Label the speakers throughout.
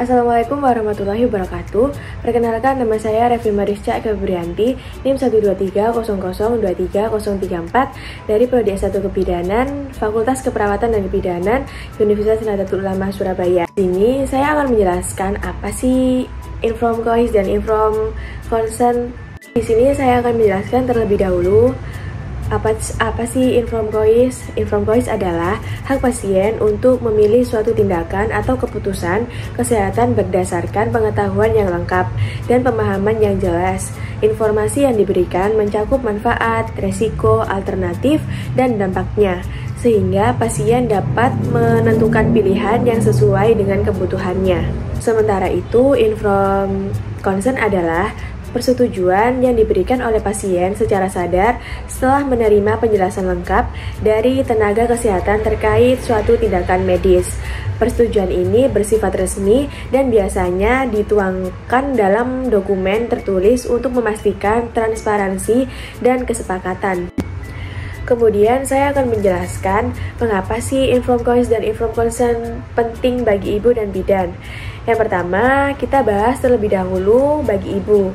Speaker 1: Assalamualaikum warahmatullahi wabarakatuh. Perkenalkan, nama saya Revi Marisca Febrianti, NIM 12300230034 dari Prodi S1 Kebidanan, Fakultas Keperawatan dan Kebidanan, Universitas Nahdlatul Ulama Surabaya. Di sini saya akan menjelaskan apa sih Inform Choice dan Inform Consent. Di sini saya akan menjelaskan terlebih dahulu apa sih Inform Choice? Inform Choice adalah hak pasien untuk memilih suatu tindakan atau keputusan kesehatan berdasarkan pengetahuan yang lengkap dan pemahaman yang jelas. Informasi yang diberikan mencakup manfaat, resiko, alternatif, dan dampaknya, sehingga pasien dapat menentukan pilihan yang sesuai dengan kebutuhannya. Sementara itu, Inform Consent adalah persetujuan yang diberikan oleh pasien secara sadar setelah menerima penjelasan lengkap dari tenaga kesehatan terkait suatu tindakan medis. Persetujuan ini bersifat resmi dan biasanya dituangkan dalam dokumen tertulis untuk memastikan transparansi dan kesepakatan. Kemudian saya akan menjelaskan mengapa sih Inform Choice dan Inform Consent penting bagi ibu dan bidan. Yang pertama, kita bahas terlebih dahulu bagi ibu.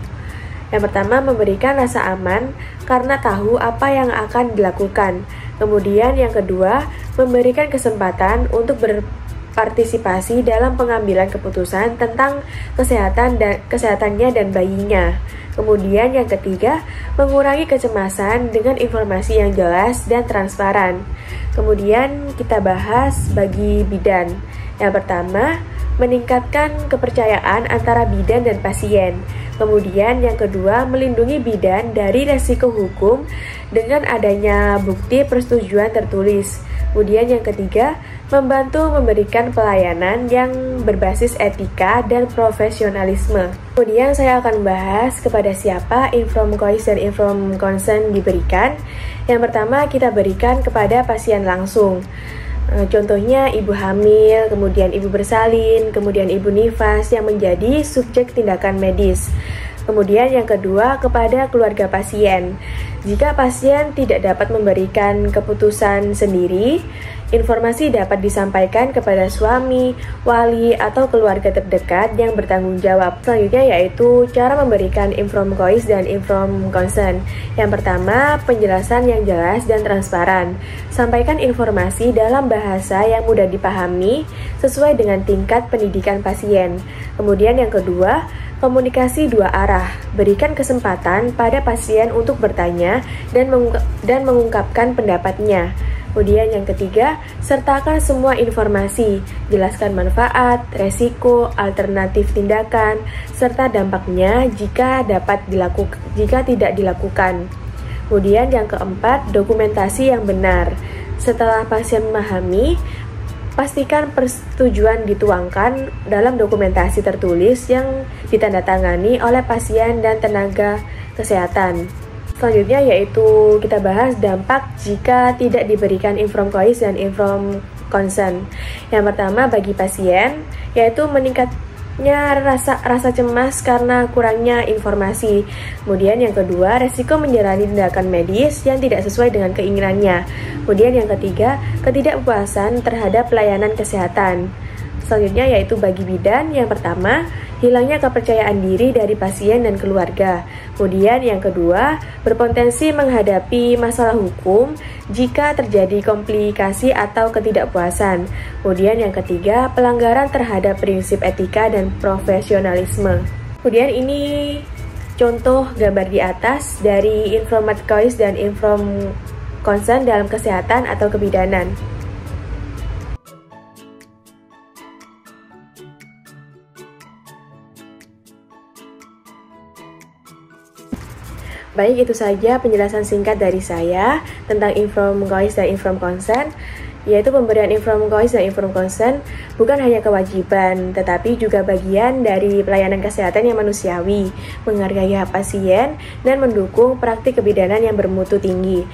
Speaker 1: Yang pertama, memberikan rasa aman karena tahu apa yang akan dilakukan. Kemudian yang kedua, memberikan kesempatan untuk berpartisipasi dalam pengambilan keputusan tentang kesehatannya dan bayinya. Kemudian yang ketiga, mengurangi kecemasan dengan informasi yang jelas dan transparan. Kemudian kita bahas bagi bidan. Yang pertama, meningkatkan kepercayaan antara bidan dan pasien. Kemudian yang kedua, melindungi bidan dari resiko hukum dengan adanya bukti persetujuan tertulis. Kemudian yang ketiga, membantu memberikan pelayanan yang berbasis etika dan profesionalisme. Kemudian saya akan bahas kepada siapa Inform Choice dan Inform Consent diberikan. Yang pertama, kita berikan kepada pasien langsung. Contohnya ibu hamil, kemudian ibu bersalin, kemudian ibu nifas yang menjadi subjek tindakan medis. Kemudian yang kedua, kepada keluarga pasien. Jika pasien tidak dapat memberikan keputusan sendiri, informasi dapat disampaikan kepada suami, wali, atau keluarga terdekat yang bertanggung jawab. Selanjutnya yaitu cara memberikan Inform Choice dan Inform Consent. Yang pertama, penjelasan yang jelas dan transparan. Sampaikan informasi dalam bahasa yang mudah dipahami sesuai dengan tingkat pendidikan pasien. Kemudian yang kedua, komunikasi dua arah. Berikan kesempatan pada pasien untuk bertanya dan mengungkapkan pendapatnya. Kemudian yang ketiga, sertakan semua informasi, jelaskan manfaat, resiko, alternatif tindakan, serta dampaknya jika tidak dilakukan. Kemudian yang keempat, dokumentasi yang benar. Setelah pasien memahami, pastikan persetujuan dituangkan dalam dokumentasi tertulis yang ditandatangani oleh pasien dan tenaga kesehatan. Selanjutnya yaitu kita bahas dampak jika tidak diberikan Inform Choice dan Inform Consent. Yang pertama bagi pasien yaitu meningkatnya rasa cemas karena kurangnya informasi. Kemudian yang kedua, resiko menjalani tindakan medis yang tidak sesuai dengan keinginannya. Kemudian yang ketiga, ketidakpuasan terhadap pelayanan kesehatan. Selanjutnya yaitu bagi bidan, yang pertama, hilangnya kepercayaan diri dari pasien dan keluarga. Kemudian yang kedua, berpotensi menghadapi masalah hukum jika terjadi komplikasi atau ketidakpuasan. Kemudian yang ketiga, pelanggaran terhadap prinsip etika dan profesionalisme. Kemudian ini contoh gambar di atas dari Inform Choice dan Inform Consent dalam kesehatan atau kebidanan. Baik, itu saja penjelasan singkat dari saya tentang Inform Choice dan Inform Consent, yaitu pemberian Inform Choice dan Inform Consent bukan hanya kewajiban, tetapi juga bagian dari pelayanan kesehatan yang manusiawi, menghargai hak pasien, dan mendukung praktik kebidanan yang bermutu tinggi.